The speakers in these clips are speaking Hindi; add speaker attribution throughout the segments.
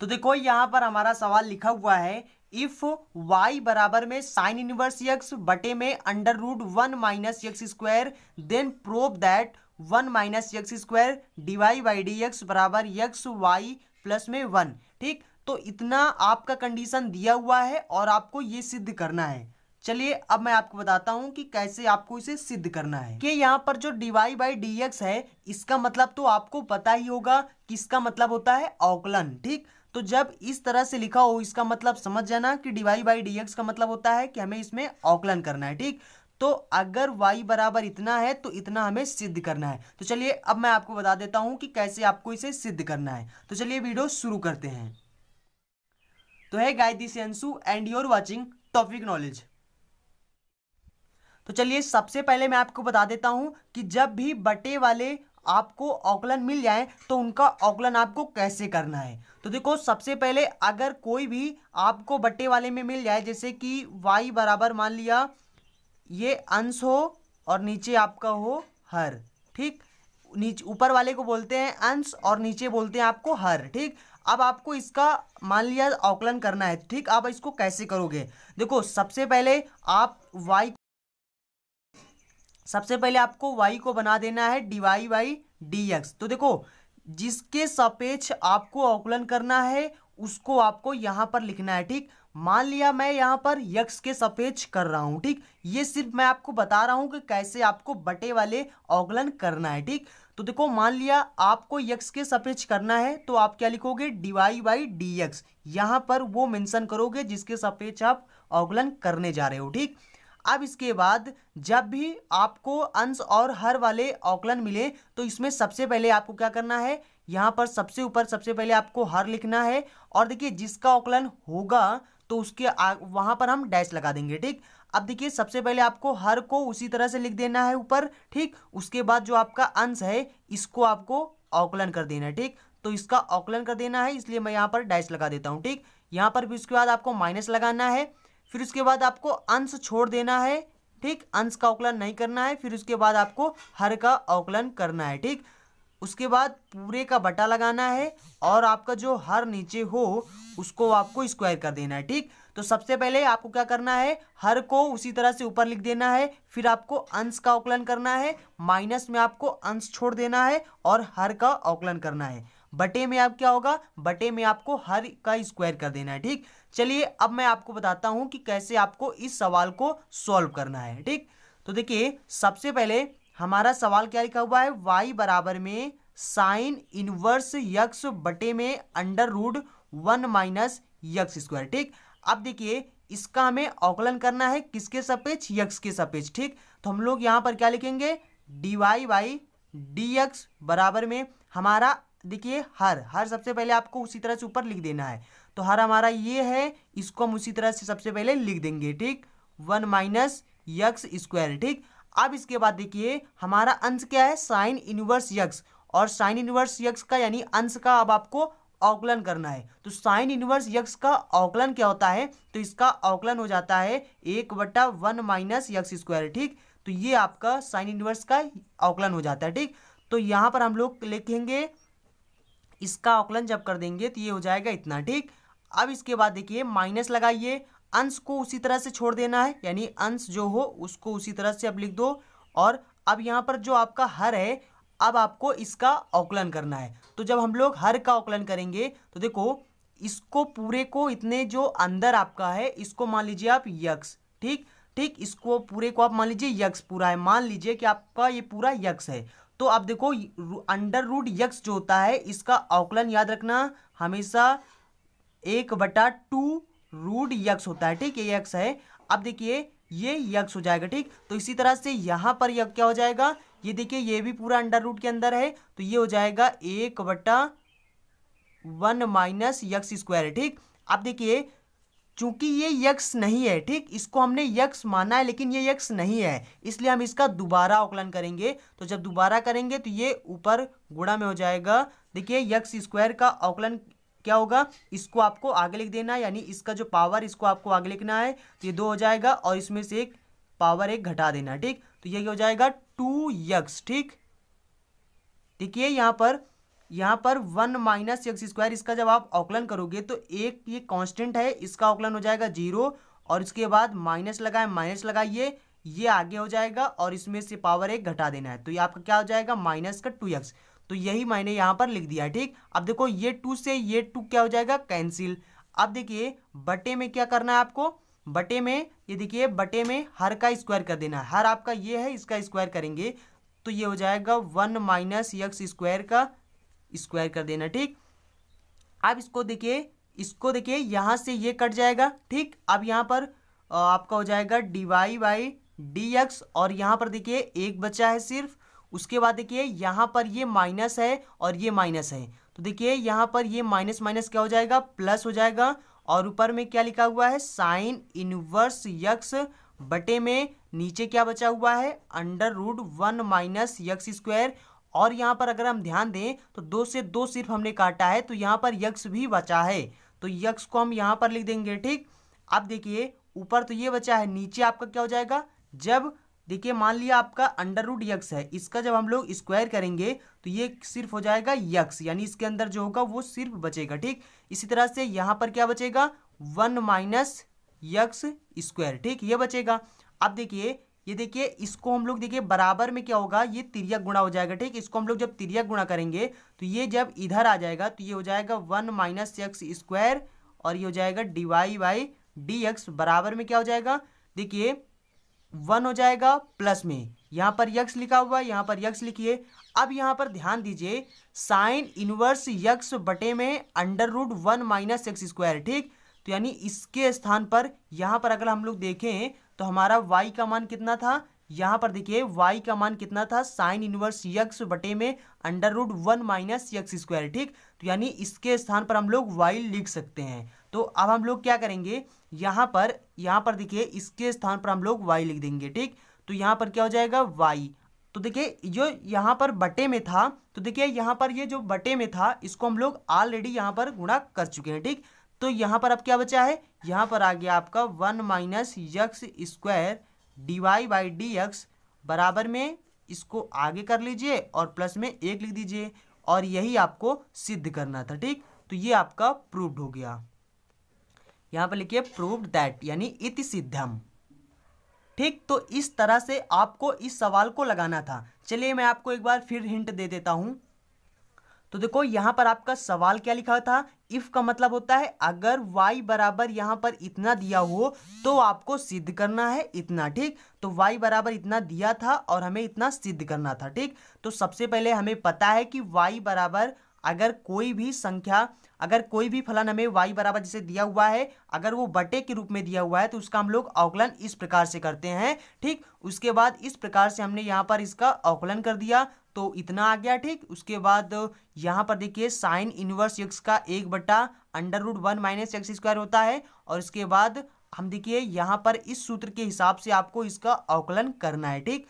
Speaker 1: तो देखो यहाँ पर हमारा सवाल लिखा हुआ है, इफ y बराबर में साइन इनवर्स यक्स बटे में under root 1 minus x square, then prove that 1 minus x square dy by d x बराबर यक्स वाई प्लस में 1। ठीक, तो इतना आपका कंडीशन दिया हुआ है और आपको ये सिद्ध करना है। चलिए अब मैं आपको बताता हूं कि कैसे आपको इसे सिद्ध करना है। कि यहाँ पर जो dy बाई डी एक्स है, इसका मतलब तो आपको पता ही होगा कि इसका मतलब होता है अवकलन। ठीक, तो जब इस तरह से लिखा हो इसका मतलब समझ जाना कि dy बाई डी एक्स का मतलब होता है कि हमें इसमें अवकलन करना है। ठीक, तो अगर y बराबर इतना है तो इतना हमें सिद्ध करना है। तो चलिए अब मैं आपको बता देता हूं कि कैसे आपको इसे सिद्ध करना है। तो चलिए वीडियो शुरू करते हैं। तो है guys, this Anshu and you are watching topic knowledge. तो चलिए सबसे पहले मैं आपको बता देता हूं कि जब भी बटे वाले आपको अवकलन मिल जाए तो उनका अवकलन आपको कैसे करना है। तो देखो सबसे पहले अगर कोई भी आपको बटे वाले में मिल जाए, जैसे कि y बराबर मान लिया ये अंश हो और नीचे आपका हो हर। ठीक, नीचे ऊपर वाले को बोलते हैं अंश और नीचे बोलते हैं आपको हर। ठीक, अब आपको इसका मान लिया अवकलन करना है। ठीक, आप इसको कैसे करोगे, देखो सबसे पहले आपको y को बना देना है dy बाई डी एक्स। तो देखो जिसके सापेक्ष आपको अवकलन करना है उसको आपको यहां पर लिखना है। ठीक, मान लिया मैं यहां पर यक्स के सापेक्ष कर रहा हूं। ठीक, ये सिर्फ मैं आपको बता रहा हूं कि कैसे आपको बटे वाले अवकलन करना है। ठीक, तो देखो मान लिया आपको यक्स के सापेक्ष करना है तो आप क्या लिखोगे, dy बाई डी एक्स। यहां पर वो मेंशन करोगे जिसके सापेक्ष आप अवकलन करने जा रहे हो। ठीक, अब इसके बाद जब भी आपको अंश और हर वाले अवकलन मिले तो इसमें सबसे पहले आपको क्या करना है, यहां पर सबसे ऊपर सबसे पहले आपको हर लिखना है और देखिए जिसका अवकलन होगा तो उसके वहां पर हम डैश लगा देंगे। ठीक, अब देखिए सबसे पहले आपको हर को उसी तरह से लिख देना है ऊपर। ठीक, उसके बाद जो आपका अंश है इसको आपको अवकलन कर देना है। ठीक, तो इसका अवकलन कर देना है इसलिए मैं यहाँ पर डैश लगा देता हूँ। ठीक, यहाँ पर भी उसके बाद आपको माइनस लगाना है, फिर उसके बाद आपको अंश छोड़ देना है। ठीक, अंश का अवकलन नहीं करना है, फिर उसके बाद आपको हर का अवकलन करना है। ठीक, उसके बाद पूरे का बटा लगाना है और आपका जो हर नीचे हो उसको आपको स्क्वायर कर देना है। ठीक, तो सबसे पहले आपको क्या करना है, हर को उसी तरह से ऊपर लिख देना है, फिर आपको अंश का अवकलन करना है, माइनस में आपको अंश छोड़ देना है और हर का अवकलन करना है। बटे में आप क्या होगा, बटे में आपको हर का स्क्वायर कर देना है। ठीक, चलिए अब मैं आपको बताता हूं कि कैसे आपको इस सवाल को सॉल्व करना है। ठीक, तो देखिए सबसे पहले हमारा सवाल क्या लिखा हुआ है, y बराबर में साइन इनवर्स यक्स बटे में under root 1 minus x square. ठीक, अब देखिए इसका हमें अवकलन करना है किसके सापेक्ष, यक्स के सापेक्ष। ठीक, तो हम लोग यहां पर क्या लिखेंगे, dy बाई डी एक्स बराबर में हमारा देखिए हर सबसे पहले आपको उसी तरह से ऊपर लिख देना है। तो हर हमारा ये है, इसको हम उसी तरह से सबसे पहले लिख देंगे। ठीक, 1 माइनस यक्स स्क्वायर। ठीक, अब इसके बाद देखिए हमारा अंश क्या है, साइन इनवर्स यक्स, और साइन इनवर्स यक्स का यानी अंश का अब आपको अवकलन करना है। तो साइन इनवर्स यक्स का अवकलन क्या होता है, तो इसका अवकलन हो जाता है 1/1 माइनस यक्स स्क्वायर। ठीक, तो ये आपका साइन इनवर्स का अवकलन हो जाता है। ठीक, तो यहां पर हम लोग लिखेंगे इसका अवकलन जब कर देंगे तो ये हो जाएगा इतना। ठीक, अब इसके बाद देखिए माइनस लगाइए, अंश को उसी तरह से छोड़ देना है, यानी अंश जो हो उसको उसी तरह से अब लिख दो। और अब यहाँ पर जो आपका हर है अब आपको इसका अवकलन करना है। तो जब हम लोग हर का अवकलन करेंगे तो देखो इसको पूरे को इतने जो अंदर आपका है इसको मान लीजिए आप यक्स। ठीक, इसको पूरे को आप मान लीजिए यक्स पूरा है, मान लीजिए कि आपका ये पूरा यक्स है। तो अब देखो अंडर रूट यक्स जो होता है इसका अवकलन याद रखना हमेशा 1/2 रूट यक्स होता है। ठीक, ये यक्स है। अब देखिए ये यक्स हो जाएगा। ठीक, तो इसी तरह से यहां पर यह क्या हो जाएगा, ये देखिए ये भी पूरा अंडर रूट के अंदर है तो ये हो जाएगा 1/1 माइनस यक्स स्क्वायर। ठीक, अब देखिए चूंकि ये यक्स नहीं है, ठीक, इसको हमने यक्स माना है लेकिन ये यक्स नहीं है इसलिए हम इसका दोबारा अवकलन करेंगे। तो जब दोबारा करेंगे तो ये ऊपर गुणा में हो जाएगा। देखिए यक्स स्क्वायर का अवकलन क्या होगा, इसको आपको आगे लिख देना है, यानी इसका जो पावर इसको आपको आगे लिखना है तो ये 2 हो जाएगा और इसमें से एक पावर 1 घटा देना। ठीक, तो ये हो जाएगा 2x। ठीक, देखिए यहाँ पर यहाँ पर 1 माइनस एक्स स्क्वायर, इसका जब आप अवकलन करोगे तो एक ये कांस्टेंट है, इसका अवकलन हो जाएगा 0, और इसके बाद माइनस लगाए, माइनस लगाइए, ये आगे हो जाएगा और इसमें से पावर 1 घटा देना है, तो ये आपका क्या हो जाएगा माइनस का 2x। तो यही मैंने यहाँ पर लिख दिया, ठीक। अब देखो ये 2 से ये 2 क्या हो जाएगा कैंसिल। अब देखिए बटे में क्या करना है आपको, बटे में ये देखिए बटे में हर का स्क्वायर कर देना है, हर आपका ये है, इसका स्क्वायर करेंगे तो ये हो जाएगा 1 माइनस एक्स स्क्वायर का स्क्वायर कर देना, ठीक। अब इसको देखिए यहाँ से ये कट जाएगा, ठीक। अब यहाँ पर आपका हो जाएगा dy बाई dx, और यहाँ पर देखिए एक बचा है सिर्फ। उसके बाद देखिए यहाँ पर ये माइनस है और ये माइनस है, तो देखिए यहाँ पर ये माइनस माइनस क्या हो जाएगा प्लस हो जाएगा, और ऊपर में क्या लिखा हुआ है साइन इनवर्स यक्स बटे में नीचे क्या बचा हुआ है under root 1 minus x square. और यहाँ पर अगर हम ध्यान दें तो 2 से 2 सिर्फ हमने काटा है, तो यहाँ पर यक्स भी बचा है, तो यक्स को हम यहाँ पर लिख देंगे, ठीक। अब देखिए ऊपर तो ये बचा है, नीचे आपका क्या हो जाएगा, जब देखिए मान लिया आपका अंडर रूट यक्स है, इसका जब हम लोग स्क्वायर करेंगे तो ये सिर्फ हो जाएगा यक्स, यानी इसके अंदर जो होगा वो सिर्फ बचेगा, ठीक। इसी तरह से यहाँ पर क्या बचेगा 1 माइनस यक्स स्क्वायर, ठीक, ये बचेगा। अब देखिए ये देखिए इसको हम लोग देखिए बराबर में क्या होगा, ये तिर्यक गुणा हो जाएगा, ठीक। इसको हम लोग जब तिर्यक गुणा करेंगे तो ये जब इधर आ जाएगा तो ये हो जाएगा 1 माइनस एक्स स्क्वायर, और ये हो जाएगा dy बाई dx बराबर में क्या हो जाएगा, देखिए 1 हो जाएगा प्लस में यहाँ पर यक्स लिखा हुआ है, यहाँ पर यक्स लिखिए। अब यहाँ पर ध्यान दीजिए साइन इनवर्स यक्स बटे में under root 1 minus x square, ठीक। तो यानी इसके स्थान पर यहाँ पर अगर हम लोग देखें तो हमारा y का मान कितना था, यहाँ पर देखिए y का मान कितना था साइन इनवर्स यक्स बटे में under root 1 minus x square, ठीक। तो यानी इसके स्थान पर हम लोग y लिख सकते हैं। तो अब हम लोग क्या करेंगे, यहाँ पर देखिए इसके स्थान पर हम लोग y लिख देंगे, ठीक। तो यहाँ पर क्या हो जाएगा y, तो देखिए जो यहाँ पर बटे में था, तो देखिए यहाँ पर ये जो बटे में था इसको हम लोग ऑलरेडी यहाँ पर गुणा कर चुके हैं, ठीक। तो यहाँ पर अब क्या बचा है, यहाँ पर आ गया आपका 1 minus x square dy by dx बराबर में इसको आगे कर लीजिए और प्लस में 1 लिख दीजिए, और यही आपको सिद्ध करना था, ठीक। तो ये आपका प्रूव्ड हो गया, यहाँ पर लिखिए प्रूव्ड दैट, यानी इति सिद्धम, ठीक। तो इस तरह से आपको इस सवाल को लगाना था। चलिए मैं आपको एक बार फिर हिंट दे देता हूं। तो देखो यहाँ पर आपका सवाल क्या लिखा था, इफ का मतलब होता है अगर y बराबर यहाँ पर इतना दिया हो तो आपको सिद्ध करना है इतना, ठीक। तो y बराबर इतना दिया था और हमें इतना सिद्ध करना था, ठीक। तो सबसे पहले हमें पता है कि y बराबर अगर कोई भी संख्या, अगर कोई भी फलन हमें y बराबर जैसे दिया हुआ है, अगर वो बटे के रूप में दिया हुआ है तो उसका हम लोग अवकलन इस प्रकार से करते हैं, ठीक। उसके बाद इस प्रकार से हमने यहाँ पर इसका अवकलन कर दिया तो इतना आ गया, ठीक। उसके बाद यहाँ पर देखिए साइन इनवर्स एक्स का 1 under root 1 minus x square होता है, और उसके बाद हम देखिए यहाँ पर इस सूत्र के हिसाब से आपको इसका अवकलन करना है, ठीक।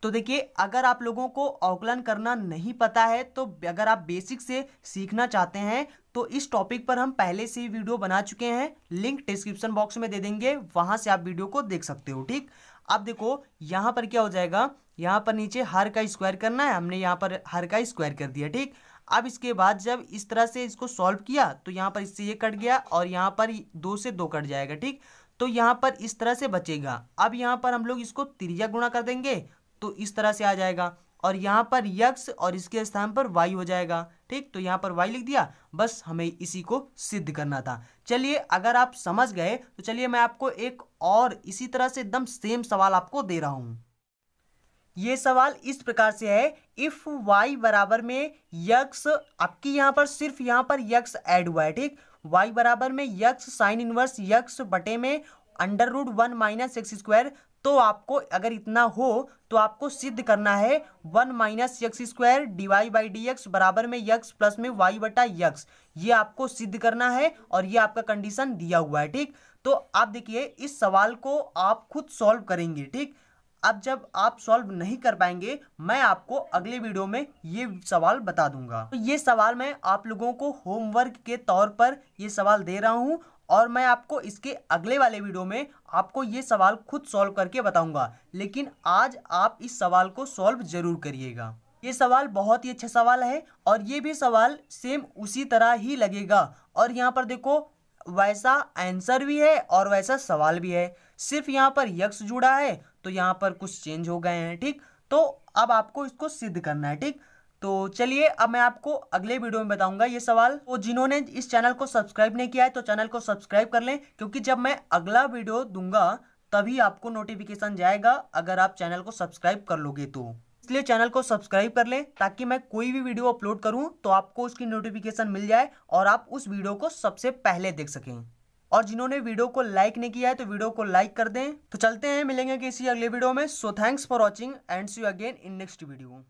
Speaker 1: तो देखिए अगर आप लोगों को अवकलन करना नहीं पता है, तो अगर आप बेसिक से सीखना चाहते हैं तो इस टॉपिक पर हम पहले से ही वीडियो बना चुके हैं, लिंक डिस्क्रिप्शन बॉक्स में दे देंगे, वहां से आप वीडियो को देख सकते हो, ठीक। अब देखो यहाँ पर क्या हो जाएगा, यहाँ पर नीचे हर का स्क्वायर करना है, हमने यहाँ पर हर का स्क्वायर कर दिया, ठीक। अब इसके बाद जब इस तरह से इसको सॉल्व किया तो यहाँ पर इससे ये कट गया और यहाँ पर 2 से 2 कट जाएगा, ठीक। तो यहाँ पर इस तरह से बचेगा। अब यहाँ पर हम लोग इसको तिर्यक गुणा कर देंगे तो इस तरह से आ जाएगा, और यहाँ पर यक्स और इसके स्थान पर y हो जाएगा, ठीक। तो यहाँ पर y लिख दिया, बस हमें इसी को सिद्ध करना था। चलिए अगर आप समझ गए तो चलिए मैं आपको एक और इसी तरह से एकदम सेम सवाल आपको दे रहा हूँ। ये सवाल इस प्रकार से है, इफ y बराबर में यक्स, आपकी यहाँ पर सिर्फ यहाँ पर यक्स ऐड हुआ है, ठीक। y बराबर में यक्स साइन इनवर्स यक्स बटे में under root 1 minus x square, तो आपको अगर इतना हो तो आपको सिद्ध करना है 1 minus x square dy by dx बराबर में यक्स प्लस में y बटा यक्स, ये आपको सिद्ध करना है और ये आपका कंडीशन दिया हुआ है, ठीक। तो आप देखिए इस सवाल को आप खुद सॉल्व करेंगे, ठीक। अब जब आप सॉल्व नहीं कर पाएंगे मैं आपको अगले वीडियो में ये सवाल बता दूंगा। तो ये सवाल मैं आप लोगों को होमवर्क के तौर पर ये सवाल दे रहा हूं, और मैं आपको इसके अगले वाले वीडियो में आपको ये सवाल खुद सॉल्व करके बताऊंगा, लेकिन आज आप इस सवाल को सॉल्व जरूर करिएगा। ये सवाल बहुत ही अच्छा सवाल है और ये भी सवाल सेम उसी तरह ही लगेगा। और यहाँ पर देखो वैसा आंसर भी है और वैसा सवाल भी है, सिर्फ यहाँ पर यक्स जुड़ा है तो यहाँ पर कुछ चेंज हो गए हैं। ठीक, तो अब आपको इसको सिद्ध करना है। ठीक, तो चलिए अब मैं आपको अगले वीडियो में बताऊंगा ये सवाल। तो जिन्होंने इस चैनल को सब्सक्राइब नहीं किया है तो चैनल को सब्सक्राइब कर लें, क्योंकि जब मैं अगला वीडियो दूंगा तभी आपको नोटिफिकेशन जाएगा, अगर आप चैनल को सब्सक्राइब कर लोगे तो। इसलिए चैनल को सब्सक्राइब कर लें ताकि मैं कोई भी वीडियो अपलोड करूं तो आपको उसकी नोटिफिकेशन मिल जाए और आप उस वीडियो को सबसे पहले देख सकें। और जिन्होंने वीडियो को लाइक नहीं किया है तो वीडियो को लाइक कर दें। तो चलते हैं, मिलेंगे किसी अगले वीडियो में। So thanks for watching and see you again in next video.